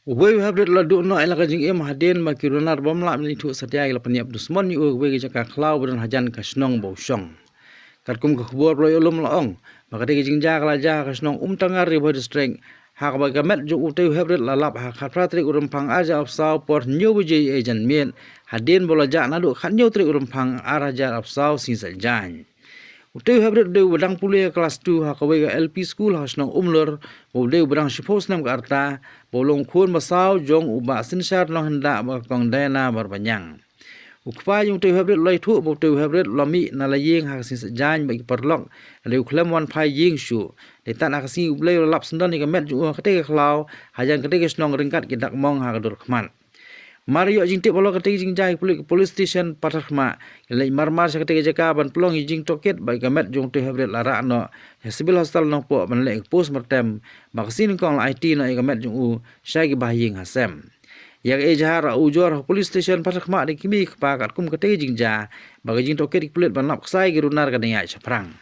Uwe habret la do no ela kajing em haden ma kirunar bom la ni thu satia ila paniap dusmon ni uwe ge jaka klau beren hajan ka snong bo shong kat kum ka khbor lo yolum la ong maka de jing ja kala ja ka snong tangar ri bod streng ha ka gamet ju utai habret la lap ha khat pratri urum phang aja of saw por nyu bu je ejan mien haden bola ja na do khat nyu tri urum phang araja of saw sin sa jan Utai habret de wadang pule kelas 2 ha kawe LP school ha snong umlor bo de wadang shipos nam ka arta bolong khun masau jong uba sinsar no henda ba kong dena barbanyang ukpa yung utai habret loi thu bo utai habret lomi na la yeng ha sin jan ba perlok le uklam wan phai yeng shu de tan akasi ublei lap sendan ni ka met ju ka te khlau hajan ka te snong ringkat ki dak mong ha ka dur khman Mario jing te bolo kate jing jai police station pathma le marmar sa kate jaka ban plong jing toket bai gamet jong te habret lara no civil hospital no po ban le post mortem maksin kong IT no gamet jong u shai ba ying hasem yak ejhar ujor police station pathma de kimi pa kat kum kate jing ja ba jing toket pulet ban lap sai girunar ka dengai chaprang